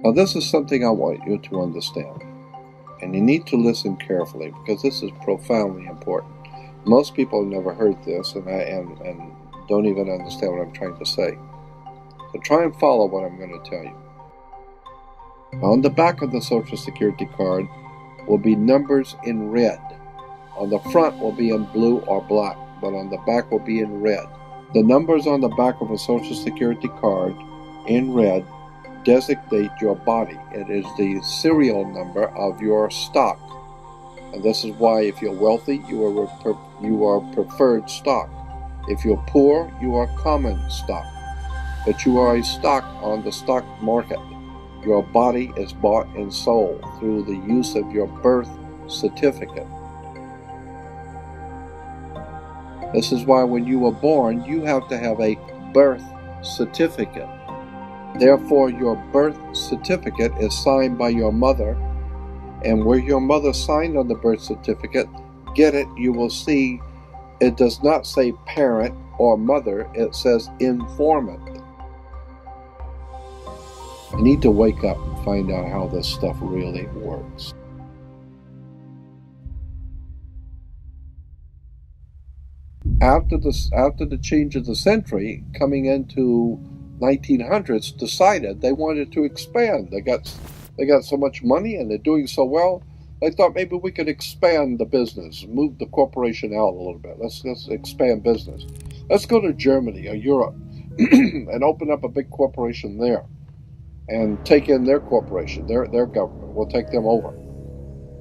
Now this is something I want you to understand, and you need to listen carefully because this is profoundly important. Most people have never heard this and don't even understand what I'm trying to say. So try and follow what I'm going to tell you. On the back of the Social Security card will be numbers in red. On the front will be in blue or black, but on the back will be in red. The numbers on the back of a Social Security card in red designate your body. It is the serial number of your stock. And this is why if you're wealthy, you are preferred stock. If you're poor, you are common stock. But you are a stock on the stock market. Your body is bought and sold through the use of your birth certificate. This is why when you were born, you have to have a birth certificate. Therefore, your birth certificate is signed by your mother, and where your mother signed on the birth certificate, get it, you will see it does not say parent or mother, it says informant. You need to wake up and find out how this stuff really works. After the change of the century, coming into 1900s, decided they wanted to expand. They got so much money and they're doing so well. They thought maybe we could expand the business, move the corporation out a little bit. Let's expand business. Let's go to Germany or Europe and open up a big corporation there and take in their corporation, their government. We'll take them over.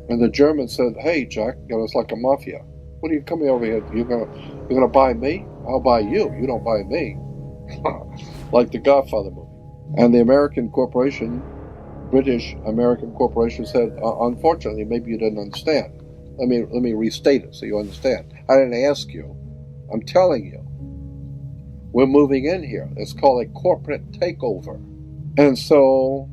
And the Germans said, "Hey, Jack, it's like a mafia. What are you coming over here? You're gonna buy me? I'll buy you. You don't buy me." Like the Godfather movie. And the American corporation, British American corporation, said, "Unfortunately, maybe you didn't understand. Let me restate it so you understand. I didn't ask you. I'm telling you. We're moving in here. It's called a corporate takeover." And so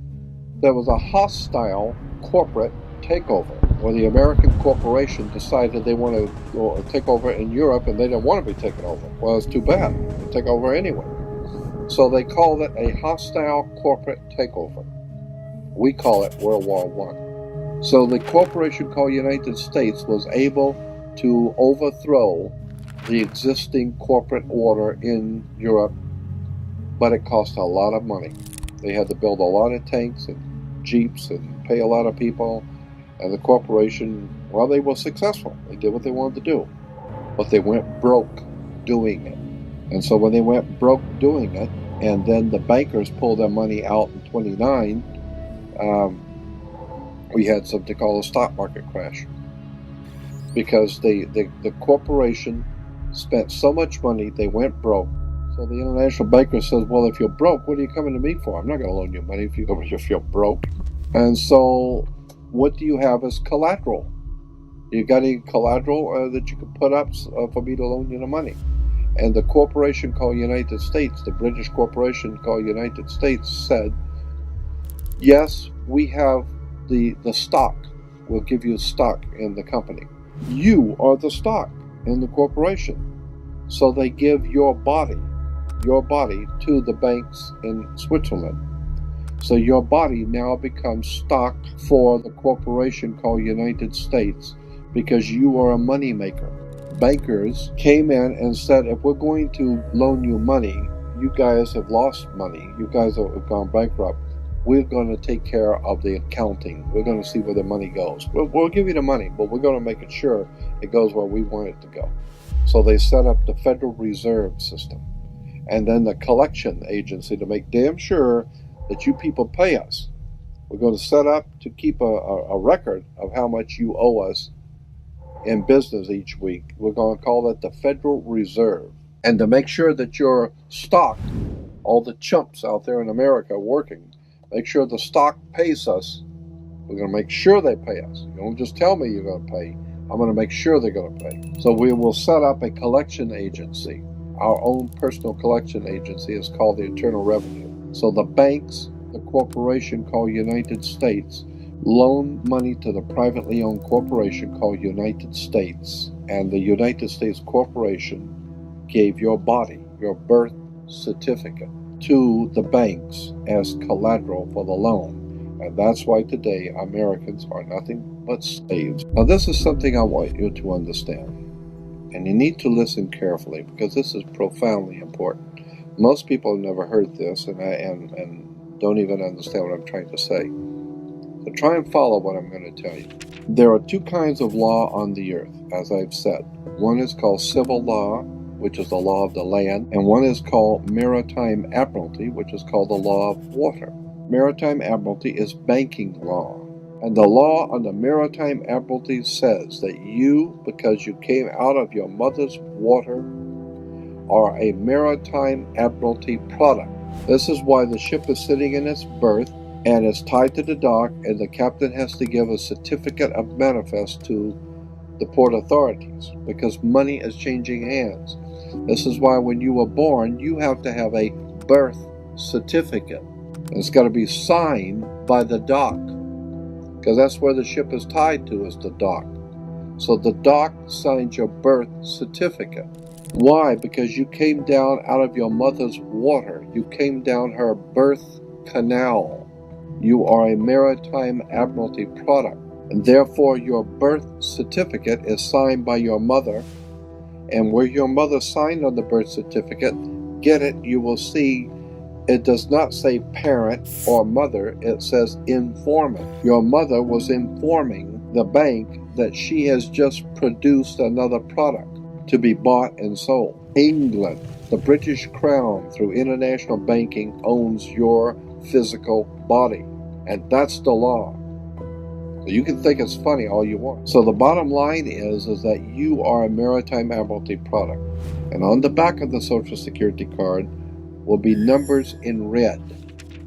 there was a hostile corporate takeover where the American corporation decided they want to go take over in Europe, and they didn't want to be taken over. Well, it's too bad. They take over anyway. So they called it a hostile corporate takeover. We call it World War I. So the corporation called United States was able to overthrow the existing corporate order in Europe, but it cost a lot of money. They had to build a lot of tanks and jeeps and pay a lot of people, and the corporation, well, they were successful. They did what they wanted to do, but they went broke doing it. And so when they went broke doing it, and then the bankers pulled their money out in 29, we had something called a stock market crash. Because the corporation spent so much money, they went broke. So the international banker says, "Well, if you're broke, what are you coming to me for? I'm not going to loan you money if you're broke." And so what do you have as collateral? You got any collateral that you could put up for me to loan you the money? And the corporation called United States, the British corporation called United States, said, "Yes, we have the stock. We'll give you stock in the company. You are the stock in the corporation." So they give your body to the banks in Switzerland. So your body now becomes stock for the corporation called United States because you are a money maker. Bankers came in and said, "If we're going to loan you money, you guys have lost money. You guys have gone bankrupt. We're going to take care of the accounting. We're going to see where the money goes. We'll give you the money, but we're going to make it sure it goes where we want it to go." So they set up the Federal Reserve System and then the collection agency to make damn sure that you people pay us. We're going to set up to keep a record of how much you owe us in business each week. We're going to call that the Federal Reserve. And to make sure that your stock, all the chumps out there in America working, make sure the stock pays us. We're going to make sure they pay us. You don't just tell me you're going to pay. I'm going to make sure they're going to pay. So we will set up a collection agency. Our own personal collection agency is called the Internal Revenue. So the banks, the corporation called United States, loan money to the privately owned corporation called United States. And the United States Corporation gave your body, your birth certificate, to the banks as collateral for the loan. And that's why today Americans are nothing but slaves. Now this is something I want you to understand. And you need to listen carefully because this is profoundly important. Most people have never heard this and don't even understand what I'm trying to say. So try and follow what I'm going to tell you. There are two kinds of law on the earth, as I've said. One is called civil law, which is the law of the land, and one is called maritime admiralty, which is called the law of water. Maritime admiralty is banking law. And the law on the maritime admiralty says that you, because you came out of your mother's water, are a maritime admiralty product. This is why the ship is sitting in its berth and is tied to the dock, and the captain has to give a certificate of manifest to the port authorities because money is changing hands. This is why when you were born, you have to have a birth certificate. And it's got to be signed by the dock because that's where the ship is tied to, is the dock. So the dock signs your birth certificate. Why? Because you came down out of your mother's water. You came down her birth canal. You are a maritime admiralty product, and therefore your birth certificate is signed by your mother. And where your mother signed on the birth certificate, get it, you will see it does not say parent or mother, it says informant. Your mother was informing the bank that she has just produced another product to be bought and sold. England, the British Crown, through international banking, owns your physical body. And that's the law. So you can think it's funny all you want. So the bottom line is that you are a maritime admiralty product. And on the back of the Social Security card will be numbers in red.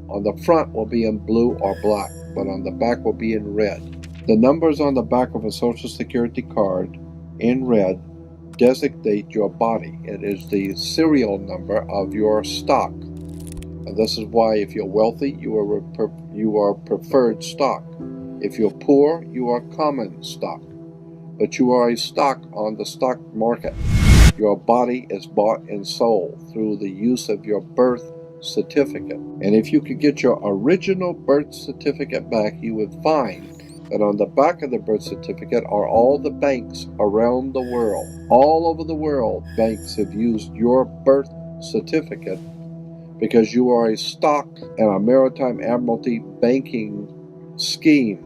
On the front will be in blue or black, but on the back will be in red. The numbers on the back of a Social Security card in red designate your body. It is the serial number of your stock. And this is why if you're wealthy, you are preferred stock. If you're poor, you are common stock. But you are a stock on the stock market. Your body is bought and sold through the use of your birth certificate. And if you could get your original birth certificate back, you would find that on the back of the birth certificate are all the banks around the world. All over the world, banks have used your birth certificate because you are a stock in a maritime admiralty banking scheme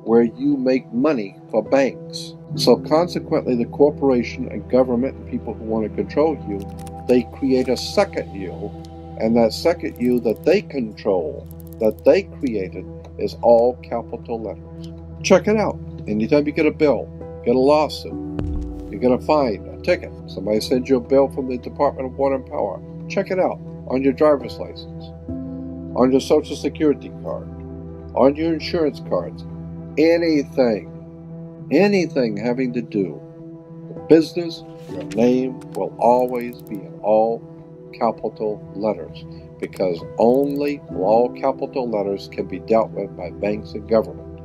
where you make money for banks. So consequently, the corporation and government and people who want to control you, they create a second you, and that second you that they control, that they created, is all capital letters. Check it out. Anytime you get a bill, get a lawsuit, you get a fine, a ticket, somebody sends you a bill from the Department of Water and Power, check it out on your driver's license, on your Social Security card, on your insurance cards, anything having to do with business, your name will always be in all capital letters because only all capital letters can be dealt with by banks and government.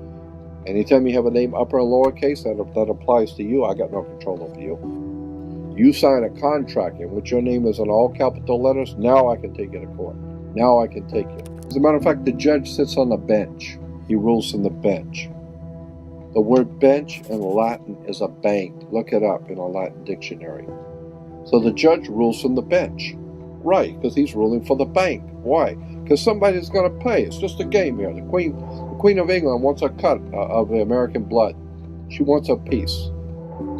Anytime you have a name upper and lowercase, that applies to you. I got no control over you. You sign a contract in which your name is in all capital letters, now I can take you to court. Now I can take you. As a matter of fact, the judge sits on the bench. He rules from the bench. The word bench in Latin is a bank. Look it up in a Latin dictionary. So the judge rules from the bench. Right, because he's ruling for the bank. Why? Because somebody's going to pay. It's just a game here. The Queen of England wants a cut of the American blood. She wants a piece.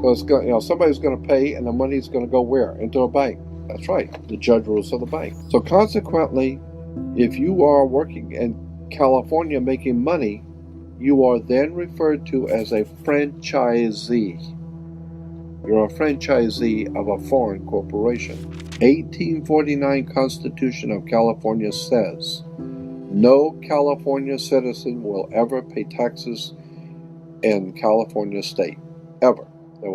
So it's going, somebody's going to pay, and the money's going to go where? Into a bank. That's right. The judge rules for the bank. So consequently, if you are working in California making money, you are then referred to as a franchisee. You're a franchisee of a foreign corporation. 1849 Constitution of California says, no California citizen will ever pay taxes in California state. Ever. There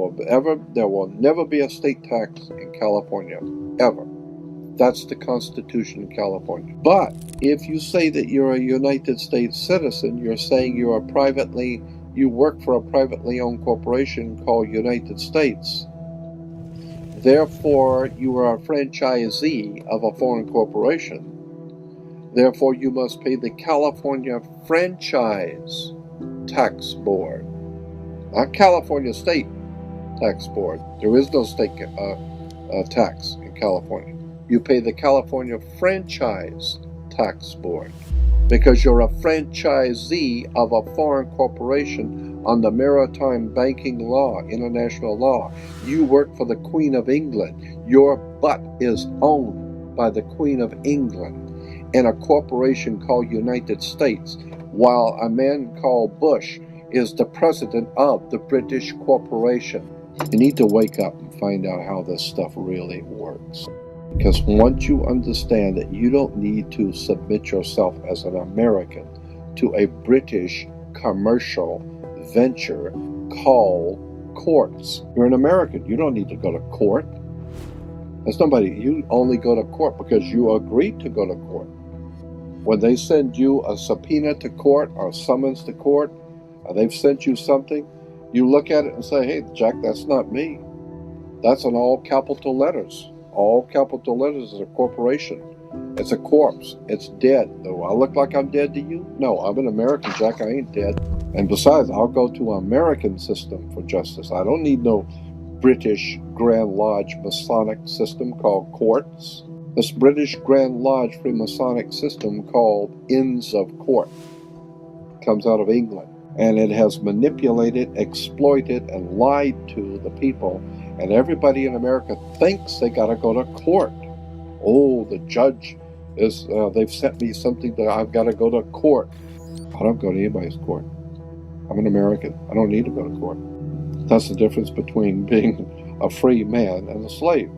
will never be a state tax in California. Ever. That's the Constitution of California. But if you say that you're a United States citizen, you're saying you work for a privately owned corporation called United States. Therefore, you are a franchisee of a foreign corporation. Therefore, you must pay the California Franchise Tax Board, not California State Tax Board. There is no state tax in California. You pay the California Franchise Tax Board because you're a franchisee of a foreign corporation on the maritime banking law, international law. You work for the Queen of England. Your butt is owned by the Queen of England and a corporation called United States, while a man called Bush is the president of the British corporation. You need to wake up and find out how this stuff really works. Because once you understand that you don't need to submit yourself as an American to a British commercial venture called courts. You're an American. You don't need to go to court. There's nobody. You only go to court because you agreed to go to court. When they send you a subpoena to court or summons to court, or they've sent you something, you look at it and say, hey, Jack, that's not me. That's in all capital letters. All capital letters is a corporation. It's a corpse. It's dead. Do I look like I'm dead to you? No, I'm an American, Jack. I ain't dead. And besides, I'll go to an American system for justice. I don't need no British Grand Lodge Masonic system called courts. This British Grand Lodge Freemasonic system called Inns of Court comes out of England. And it has manipulated, exploited, and lied to the people. And everybody in America thinks they got to go to court. Oh, the judge is, they've sent me something that I've got to go to court. I don't go to anybody's court. I'm an American. I don't need to go to court. That's the difference between being a free man and a slave.